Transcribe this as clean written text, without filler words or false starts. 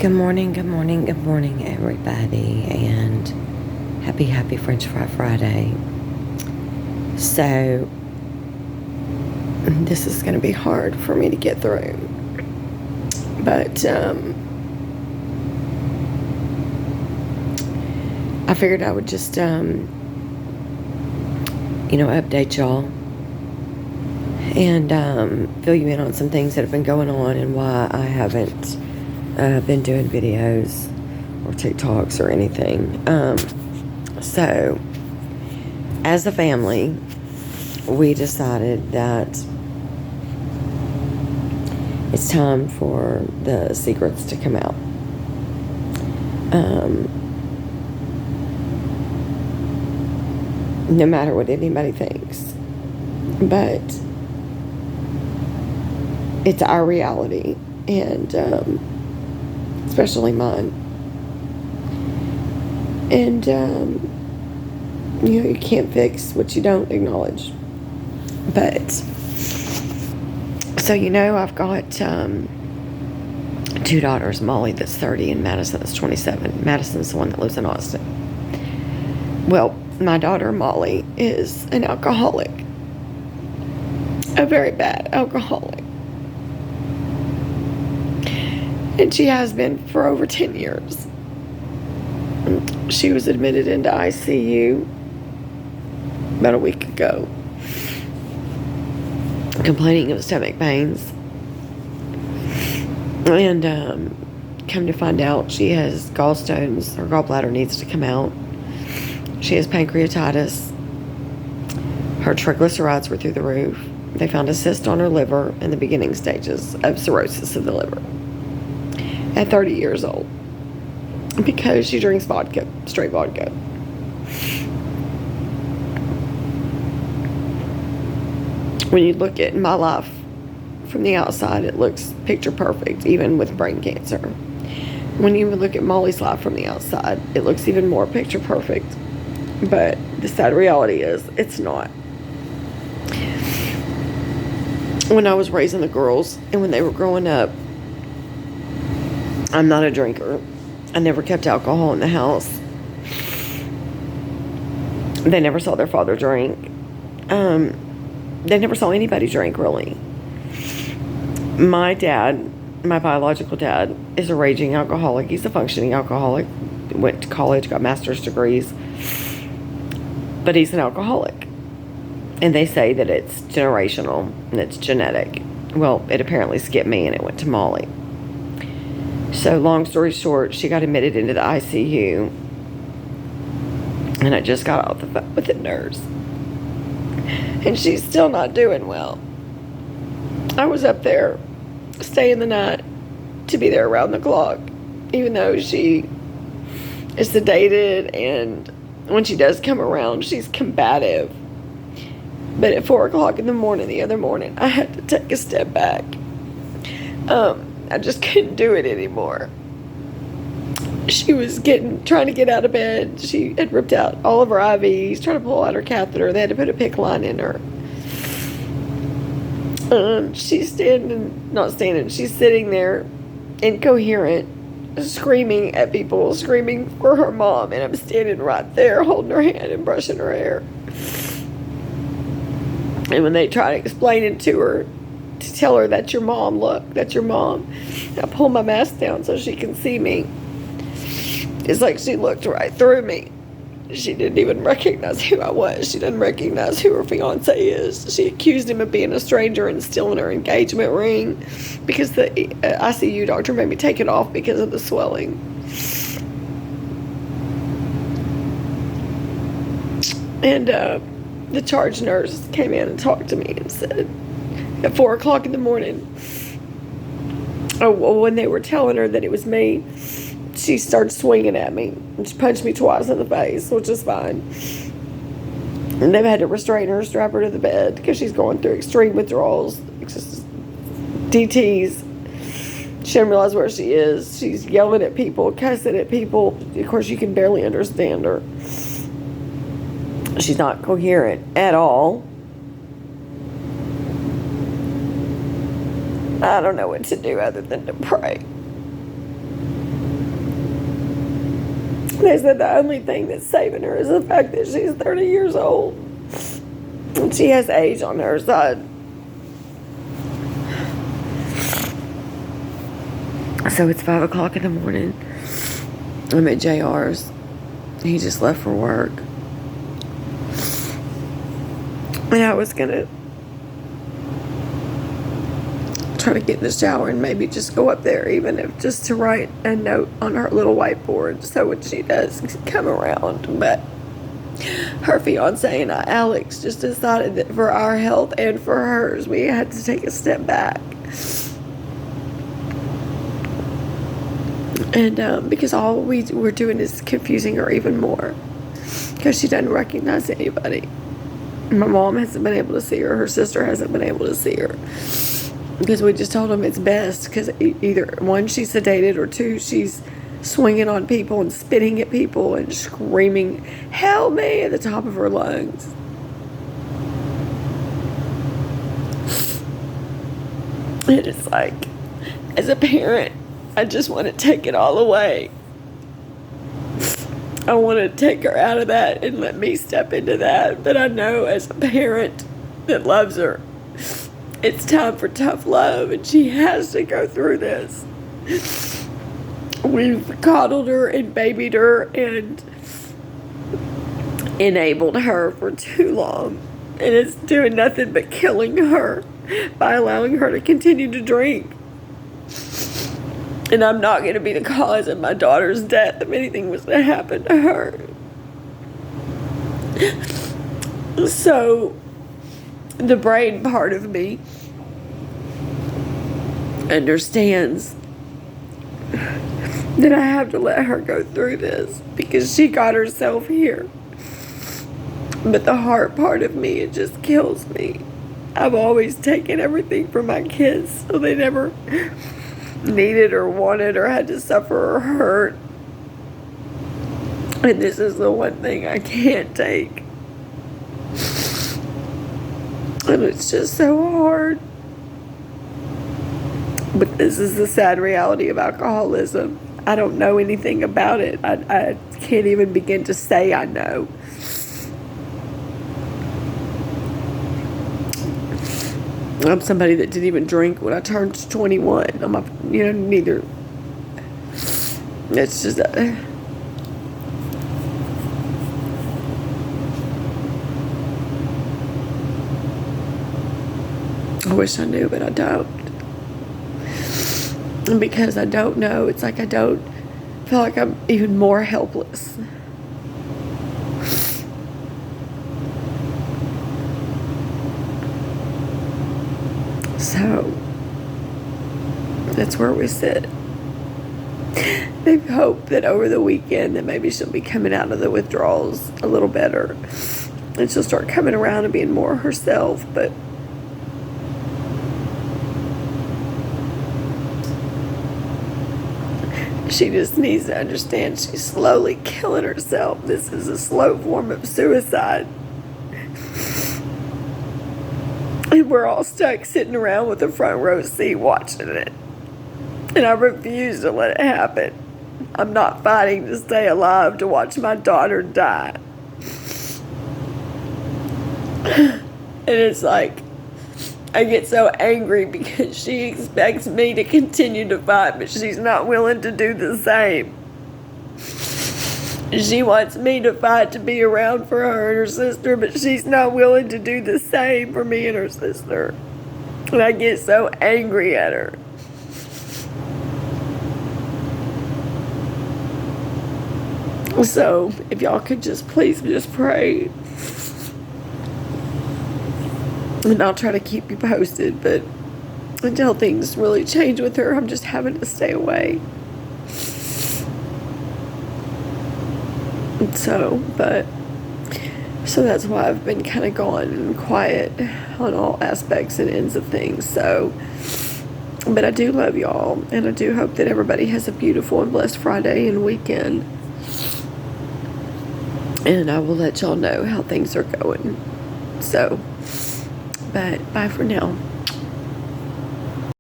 Good morning, good morning, good morning, everybody, and happy French Fry Friday. So, this is going to be hard for me to get through, but I figured I would just, update y'all and fill you in on some things that have been going on and why I haven't been doing videos or TikToks or anything. So, as a family, we decided that it's time for the secrets to come out. No matter what anybody thinks. But it's our reality, and especially mine. And you can't fix what you don't acknowledge. But so I've got two daughters, Molly that's 30 and Madison that's 27. Madison's the one that lives in Austin. Well, my daughter Molly is an alcoholic, a very bad alcoholic, and she has been for over 10 years. She was admitted into ICU about a week ago, complaining of stomach pains, and come to find out she has gallstones. Her gallbladder needs to come out. She has pancreatitis. Her triglycerides were through the roof. They found a cyst on her liver in the beginning stages of cirrhosis of the liver at 30 years old, because she drinks vodka, straight vodka. When you look at my life from the outside, it looks picture perfect, even with brain cancer. When you look at Molly's life from the outside, it looks even more picture perfect. But the sad reality is, it's not. When I was raising the girls and when they were growing up, I'm not a drinker. I never kept alcohol in the house. They never saw their father drink. They never saw anybody drink, really. My dad, my biological dad, is a raging alcoholic. He's a functioning alcoholic. Went to college, got master's degrees. But he's an alcoholic. And they say that it's generational and it's genetic. Well, it apparently skipped me and it went to Molly. So long story short, she got admitted into the ICU. And I just got off the phone with the nurse. And she's still not doing well. I was up there staying the night to be there around the clock, even though she is sedated, and when she does come around, she's combative. But at 4 o'clock in the morning, the other morning, I had to take a step back. I just couldn't do it anymore. She was trying to get out of bed. She had ripped out all of her IVs, trying to pull out her catheter. They had to put a PICC line in her. She's sitting there, incoherent, screaming at people, screaming for her mom, and I'm standing right there holding her hand and brushing her hair. And when they try to explain it to her, to tell her, that's your mom, look, that's your mom, I pull my mask down so she can see me. It's like she looked right through me. She didn't even recognize who I was. She didn't recognize who her fiance is. She accused him of being a stranger and stealing her engagement ring because the ICU doctor made me take it off because of the swelling. And the charge nurse came in and talked to me and said, at 4 o'clock in the morning, when they were telling her that it was me, she started swinging at me. And she punched me twice in the face, which is fine. And they've had to restrain her, strap her to the bed, because she's going through extreme withdrawals, DTs. She doesn't realize where she is. She's yelling at people, cussing at people. Of course, you can barely understand her. She's not coherent at all. I don't know what to do other than to pray. They said the only thing that's saving her is the fact that she's 30 years old. And she has age on her side. So it's 5 o'clock in the morning. I'm at JR's. He just left for work. And I was going to try to get in the shower and maybe just go up there, even if just to write a note on her little whiteboard so when she does come around. But her fiance and I, Alex, just decided that for our health and for hers, we had to take a step back. And because all we were doing is confusing her even more, because she doesn't recognize anybody. My mom hasn't been able to see her. Her sister hasn't been able to see her. Because we just told them it's best, because either one, she's sedated, or two, she's swinging on people and spitting at people and screaming, "Help me," at the top of her lungs. And it's like, as a parent, I just want to take it all away. I want to take her out of that and let me step into that. But I know as a parent that loves her, it's time for tough love, and she has to go through this. We've coddled her and babied her and enabled her for too long, and it's doing nothing but killing her by allowing her to continue to drink. And I'm not going to be the cause of my daughter's death if anything was to happen to her. So the brain part of me understands that I have to let her go through this because she got herself here. But the heart part of me, it just kills me. I've always taken everything from my kids, so they never needed or wanted or had to suffer or hurt. And this is the one thing I can't take. And it's just so hard. But this is the sad reality of alcoholism. I don't know anything about it. I can't even begin to say I know. I'm somebody that didn't even drink when I turned 21. Neither. It's just... I wish I knew, but I don't. And because I don't know, it's like I don't feel like I'm even more helpless. So that's where we sit. They hope that over the weekend that maybe she'll be coming out of the withdrawals a little better, and she'll start coming around and being more herself. But she just needs to understand she's slowly killing herself. This is a slow form of suicide. And we're all stuck sitting around with a front row seat watching it. And I refuse to let it happen. I'm not fighting to stay alive to watch my daughter die. And it's like, I get so angry because she expects me to continue to fight, but she's not willing to do the same. She wants me to fight to be around for her and her sister, but she's not willing to do the same for me and her sister. And I get so angry at her. So, if y'all could just please just pray. And I'll try to keep you posted, but until things really change with her, I'm just having to stay away. So that's why I've been kind of gone and quiet on all aspects and ends of things. So, but I do love y'all, and I do hope that everybody has a beautiful and blessed Friday and weekend. And I will let y'all know how things are going. So, but bye for now.